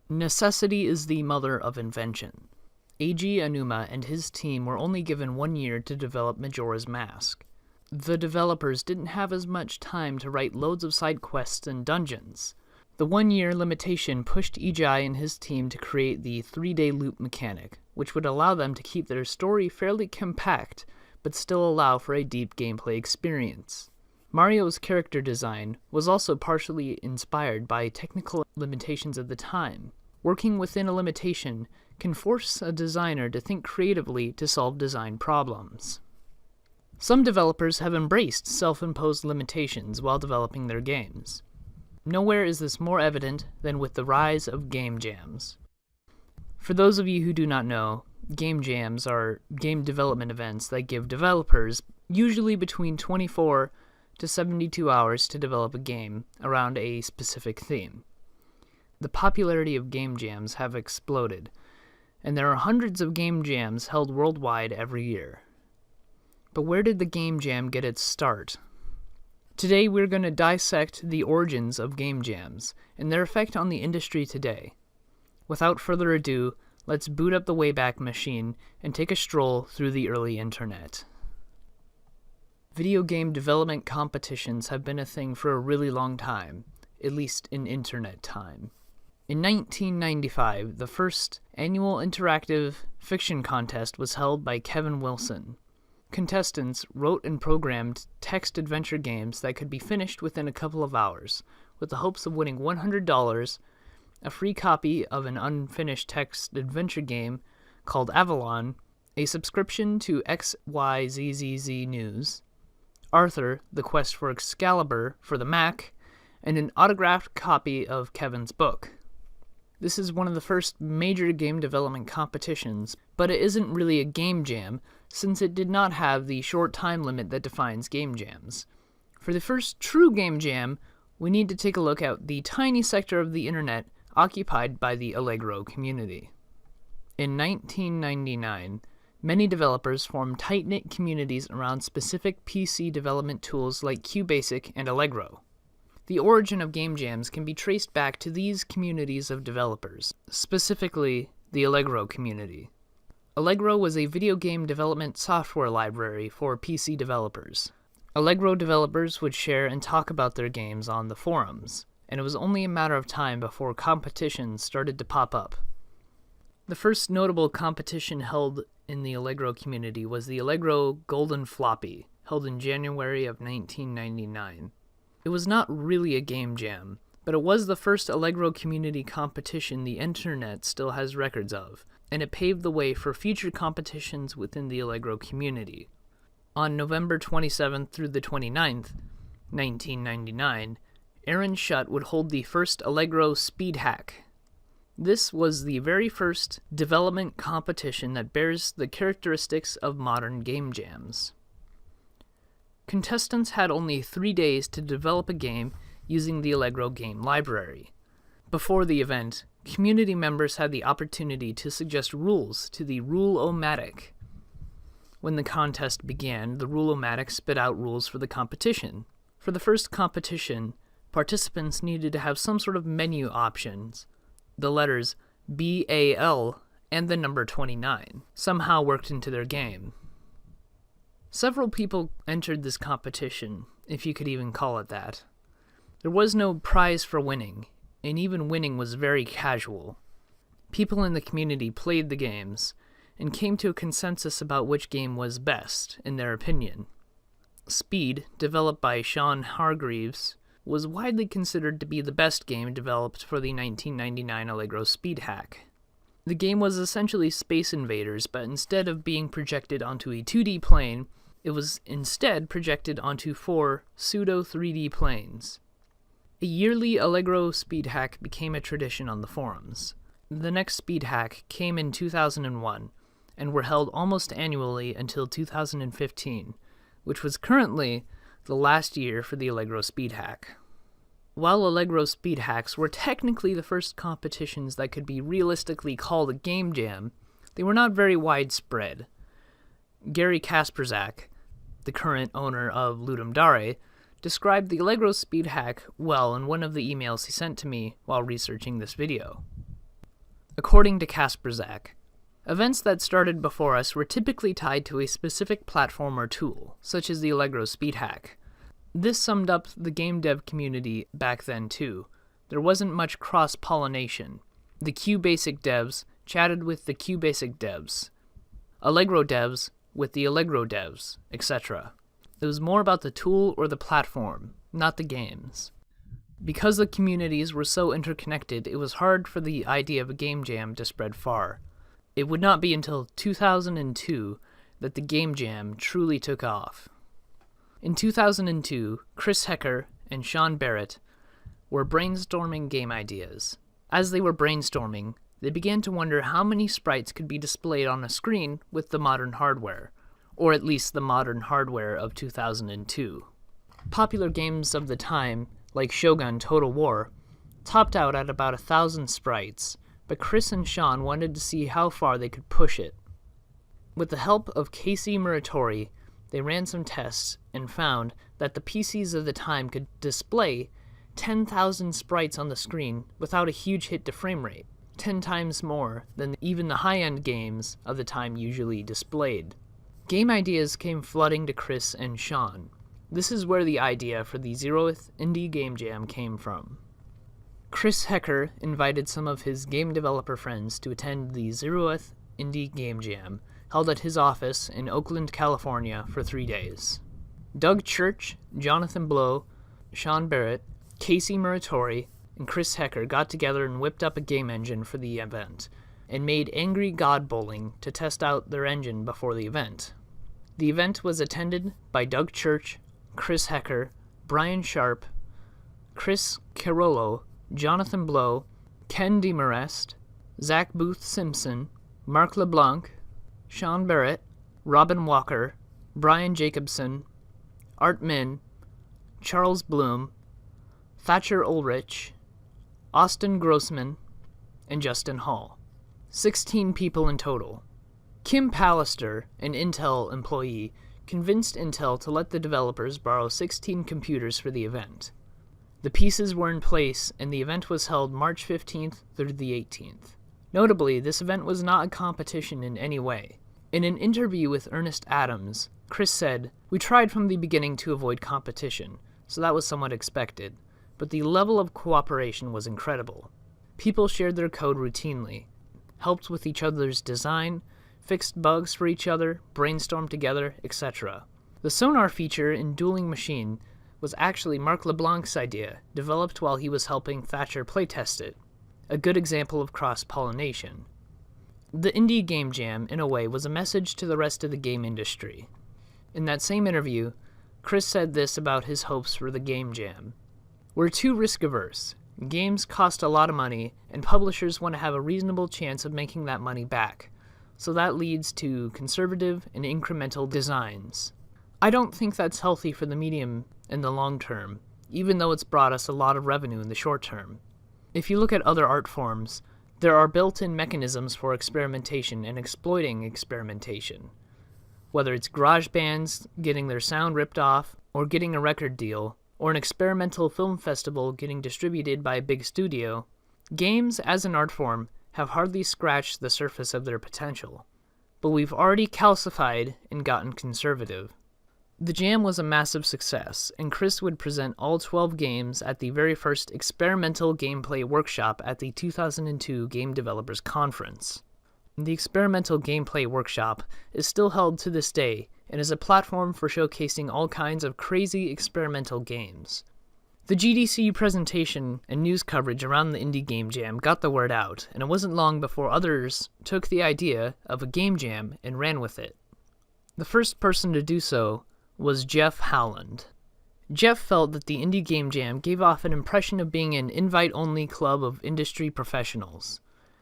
Necessity is the mother of invention. Eiji Aonuma and his team were only given 1 year to develop Majora's Mask. The developers didn't have as much time to write loads of side quests and dungeons. The 1-year limitation pushed Eiji and his team to create the 3-day loop mechanic, which would allow them to keep their story fairly compact, but still allow for a deep gameplay experience. Mario's character design was also partially inspired by technical limitations of the time. Working within a limitation can force a designer to think creatively to solve design problems. Some developers have embraced self-imposed limitations while developing their games. Nowhere is this more evident than with the rise of game jams. For those of you who do not know, game jams are game development events that give developers usually between 24 to 72 hours to develop a game around a specific theme. The popularity of game jams have exploded, and there are hundreds of game jams held worldwide every year. But where did the game jam get its start? Today we're going to dissect the origins of game jams and their effect on the industry today. Without further ado, let's boot up the Wayback Machine and take a stroll through the early internet. Video game development competitions have been a thing for a really long time, at least in internet time. In 1995, the first annual interactive fiction contest was held by Kevin Wilson. Contestants wrote and programmed text adventure games that could be finished within a couple of hours, with the hopes of winning $100, a free copy of an unfinished text adventure game called Avalon, a subscription to XYZZZ News, Arthur, The Quest for Excalibur for the Mac, and an autographed copy of Kevin's book. This is one of the first major game development competitions, but it isn't really a game jam since it did not have the short time limit that defines game jams. For the first true game jam, we need to take a look at the tiny sector of the internet occupied by the Allegro community. In 1999, many developers formed tight-knit communities around specific PC development tools like QBasic and Allegro. The origin of game jams can be traced back to these communities of developers, specifically the Allegro community. Allegro was a video game development software library for PC developers. Allegro developers would share and talk about their games on the forums, and it was only a matter of time before competitions started to pop up. The first notable competition held in the Allegro community was the Allegro Golden Floppy, held in January of 1999. It was not really a game jam, but it was the first Allegro community competition the internet still has records of, and it paved the way for future competitions within the Allegro community. On November 27th through the 29th, 1999, Aaron Schutt would hold the first Allegro Speed Hack. This was the very first development competition that bears the characteristics of modern game jams. Contestants had only 3 days to develop a game using the Allegro game library. Before the event, community members had the opportunity to suggest rules to the Rule-O-Matic. When the contest began, the Rule-O-Matic spit out rules for the competition. For the first competition, participants needed to have some sort of menu options. The letters BAL and the number 29 somehow worked into their game. Several people entered this competition, if you could even call it that. There was no prize for winning, and even winning was very casual. People in the community played the games, and came to a consensus about which game was best, in their opinion. Speed, developed by Shawn Hargreaves, was widely considered to be the best game developed for the 1999 Allegro Speed Hack. The game was essentially Space Invaders, but instead of being projected onto a 2D plane, it was instead projected onto 4 pseudo-3D planes. A yearly Allegro Speed Hack became a tradition on the forums. The next Speed Hack came in 2001, and were held almost annually until 2015, which was currently the last year for the Allegro Speed Hack. While Allegro Speed Hacks were technically the first competitions that could be realistically called a game jam, they were not very widespread. Mike Kasprzak, the current owner of Ludum Dare, described the Allegro Speed Hack well in one of the emails he sent to me while researching this video. According to Kasprzak, events that started before us were typically tied to a specific platform or tool, such as the Allegro speed hack. This summed up the game dev community back then too. There wasn't much cross-pollination. The QBasic devs chatted with the QBasic devs, Allegro devs with the Allegro devs, etc. It was more about the tool or the platform, not the games. Because the communities were so interconnected, it was hard for the idea of a game jam to spread far. It would not be until 2002 that the game jam truly took off. In 2002, Chris Hecker and Shawn Barrett were brainstorming game ideas. As they were brainstorming, they began to wonder how many sprites could be displayed on a screen with the modern hardware, or at least the modern hardware of 2002. Popular games of the time, like Shogun Total War, topped out at about 1,000 sprites, but Chris and Shawn wanted to see how far they could push it. With the help of Casey Muratori, they ran some tests and found that the PCs of the time could display 10,000 sprites on the screen without a huge hit to frame rate, 10 times more than even the high-end games of the time usually displayed. Game ideas came flooding to Chris and Shawn. This is where the idea for the 0th Indie Game Jam came from. Chris Hecker invited some of his game developer friends to attend the 0th Indie Game Jam, held at his office in Oakland, California for 3 days. Doug Church, Jonathan Blow, Shawn Barrett, Casey Muratori, and Chris Hecker got together and whipped up a game engine for the event, and made Angry God Bowling to test out their engine before the event. The event was attended by Doug Church, Chris Hecker, Brian Sharp, Chris Carollo, Jonathan Blow, Ken DeMarest, Zach Booth Simpson, Marc LeBlanc, Shawn Barrett, Robin Walker, Brian Jacobson, Art Min, Charles Bloom, Thatcher Ulrich, Austin Grossman, and Justin Hall. 16 people in total. Kim Pallister, an Intel employee, convinced Intel to let the developers borrow 16 computers for the event. The pieces were in place, and the event was held March 15th through the 18th. Notably, this event was not a competition in any way. In an interview with Ernest Adams, Chris said, "We tried from the beginning to avoid competition, so that was somewhat expected, but the level of cooperation was incredible. People shared their code routinely, helped with each other's design, fixed bugs for each other, brainstormed together, etc. The sonar feature in Dueling Machine was actually Marc LeBlanc's idea, developed while he was helping Thatcher playtest it. A good example of cross-pollination. The Indie Game Jam, in a way, was a message to the rest of the game industry. In that same interview, Chris said this about his hopes for the Game Jam. "We're too risk-averse. Games cost a lot of money, and publishers want to have a reasonable chance of making that money back. So that leads to conservative and incremental designs. I don't think that's healthy for the medium in the long term, even though it's brought us a lot of revenue in the short term. If you look at other art forms, there are built-in mechanisms for experimentation and exploiting experimentation. Whether it's garage bands getting their sound ripped off, or getting a record deal, or an experimental film festival getting distributed by a big studio, games as an art form have hardly scratched the surface of their potential. But we've already calcified and gotten conservative." The jam was a massive success, and Chris would present all 12 games at the very first experimental gameplay workshop at the 2002 Game Developers Conference. The experimental gameplay workshop is still held to this day and is a platform for showcasing all kinds of crazy experimental games. The GDC presentation and news coverage around the Indie Game Jam got the word out, and it wasn't long before others took the idea of a game jam and ran with it. The first person to do so was Jeff Howland. Jeff felt that the Indie Game Jam gave off an impression of being an invite-only club of industry professionals.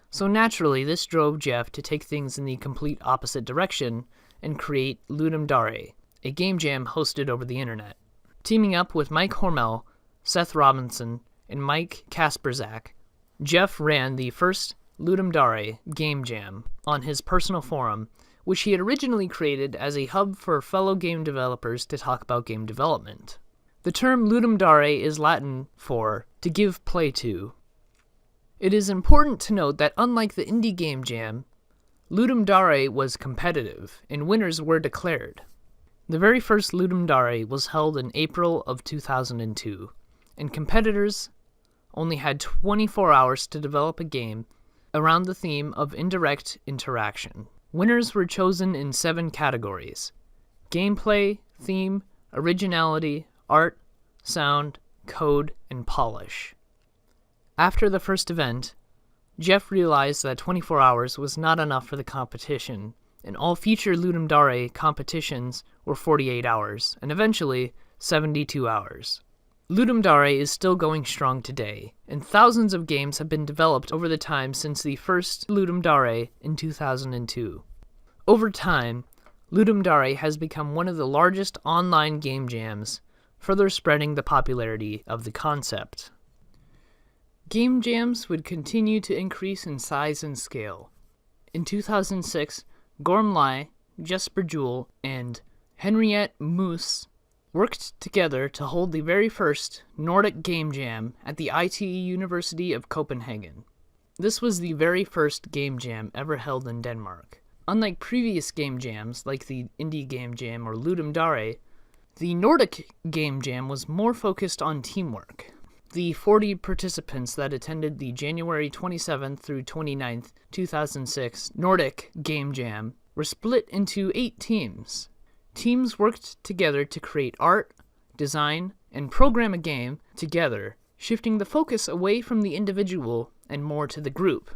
So naturally, this drove Jeff to take things in the complete opposite direction and create Ludum Dare, a game jam hosted over the internet. Teaming up with Mike Hommel, Seth Robinson, and Mike Kasprzak, Jeff ran the first Ludum Dare game jam on his personal forum, which he had originally created as a hub for fellow game developers to talk about game development. The term Ludum Dare is Latin for to give play to. It is important to note that unlike the Indie Game Jam, Ludum Dare was competitive, and winners were declared. The very first Ludum Dare was held in April of 2002, and competitors only had 24 hours to develop a game around the theme of indirect interaction. Winners were chosen in 7 categories: gameplay, theme, originality, art, sound, code, and polish. After the first event, Jeff realized that 24 hours was not enough for the competition, and all future Ludum Dare competitions were 48 hours, and eventually 72 hours. Ludum Dare is still going strong today, and thousands of games have been developed over the time since the first Ludum Dare in 2002. Over time, Ludum Dare has become one of the largest online game jams, further spreading the popularity of the concept. Game jams would continue to increase in size and scale. In 2006, Gorm Lai, Jesper Juhl, and Henriette Moos worked together to hold the very first Nordic Game Jam at the ITE University of Copenhagen. This was the very first game jam ever held in Denmark. Unlike previous game jams like the Indie Game Jam or Ludum Dare, the Nordic Game Jam was more focused on teamwork. The 40 participants that attended the January 27th through 29th, 2006 Nordic Game Jam were split into 8 teams. Teams worked together to create art, design, and program a game together, shifting the focus away from the individual and more to the group.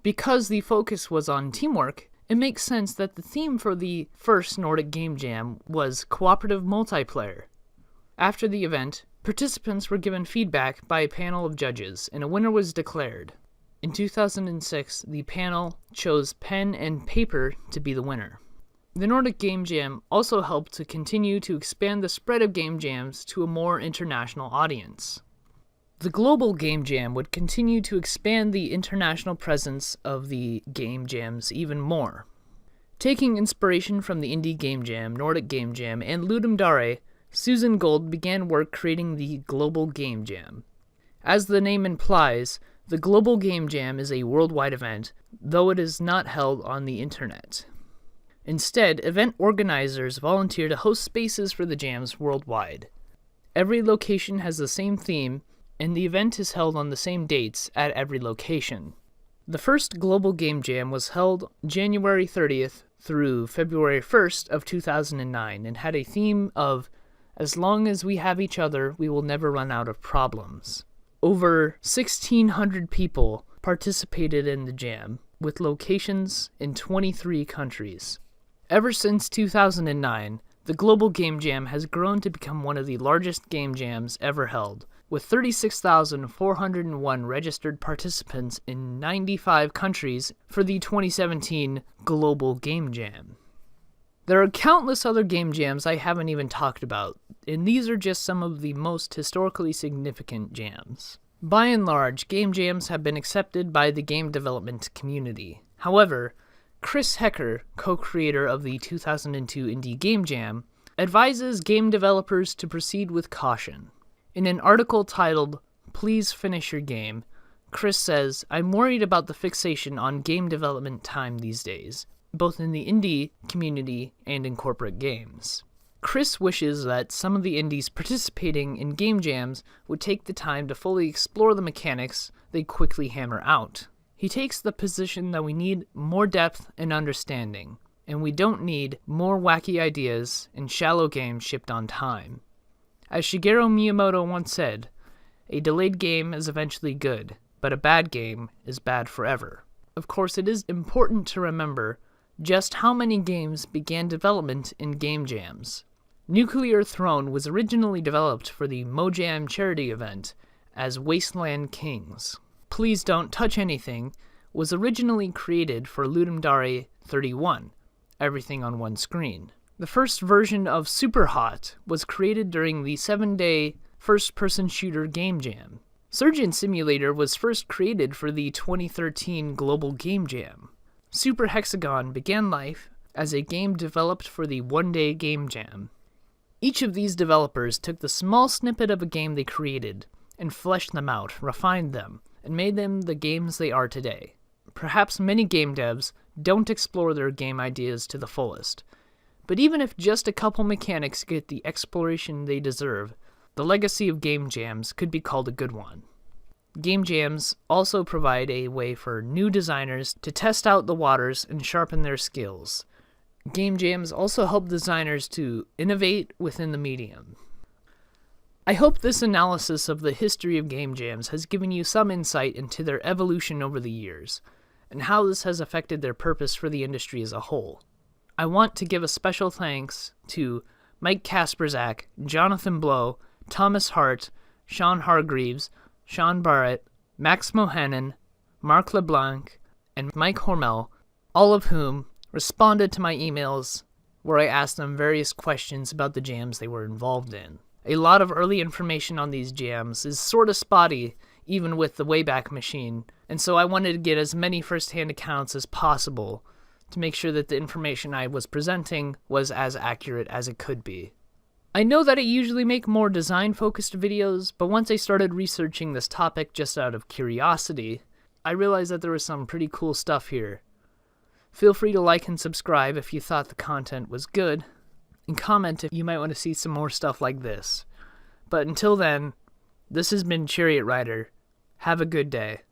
Because the focus was on teamwork, it makes sense that the theme for the first Nordic Game Jam was cooperative multiplayer. After the event, participants were given feedback by a panel of judges, and a winner was declared. In 2006, the panel chose pen and paper to be the winner. The Nordic Game Jam also helped to continue to expand the spread of game jams to a more international audience. The Global Game Jam would continue to expand the international presence of the game jams even more. Taking inspiration from the Indie Game Jam, Nordic Game Jam, and Ludum Dare, Susan Gold began work creating the Global Game Jam. As the name implies, the Global Game Jam is a worldwide event, though it is not held on the internet. Instead, event organizers volunteer to host spaces for the jams worldwide. Every location has the same theme, and the event is held on the same dates at every location. The first Global Game Jam was held January 30th through February 1st of 2009 and had a theme of "As long as we have each other, we will never run out of problems." Over 1,600 people participated in the jam, with locations in 23 countries. Ever since 2009, the Global Game Jam has grown to become one of the largest game jams ever held, with 36,401 registered participants in 95 countries for the 2017 Global Game Jam. There are countless other game jams I haven't even talked about, and these are just some of the most historically significant jams. By and large, game jams have been accepted by the game development community. However, Chris Hecker, co-creator of the 2002 Indie Game Jam, advises game developers to proceed with caution. In an article titled, "Please Finish Your Game," Chris says, "I'm worried about the fixation on game development time these days, both in the indie community and in corporate games." Chris wishes that some of the indies participating in game jams would take the time to fully explore the mechanics they quickly hammer out. He takes the position that we need more depth and understanding, and we don't need more wacky ideas and shallow games shipped on time. As Shigeru Miyamoto once said, "A delayed game is eventually good, but a bad game is bad forever." Of course, it is important to remember just how many games began development in game jams. Nuclear Throne was originally developed for the Mojam charity event as Wasteland Kings. Please Don't Touch Anything was originally created for Ludum Dare 31, everything on one screen. The first version of Super Hot was created during the 7-day first-person shooter game jam. Surgeon Simulator was first created for the 2013 Global Game Jam. Super Hexagon began life as a game developed for the one-day game jam. Each of these developers took the small snippet of a game they created and fleshed them out, refined them, and made them the games they are today. Perhaps many game devs don't explore their game ideas to the fullest, but even if just a couple mechanics get the exploration they deserve, the legacy of game jams could be called a good one. Game jams also provide a way for new designers to test out the waters and sharpen their skills. Game jams also help designers to innovate within the medium. I hope this analysis of the history of game jams has given you some insight into their evolution over the years, and how this has affected their purpose for the industry as a whole. I want to give a special thanks to Mike Kasprzak, Jonathan Blow, Thomas Harte, Shawn Hargreaves, Sean Barrett, Max Mohanan, Marc LeBlanc, and Mixe Hommel, all of whom responded to my emails where I asked them various questions about the jams they were involved in. A lot of early information on these jams is sort of spotty, even with the Wayback Machine, and so I wanted to get as many first-hand accounts as possible to make sure that the information I was presenting was as accurate as it could be. I know that I usually make more design-focused videos, but once I started researching this topic just out of curiosity, I realized that there was some pretty cool stuff here. Feel free to like and subscribe if you thought the content was good, and comment if you might want to see some more stuff like this. But until then, this has been Chariot Rider. Have a good day.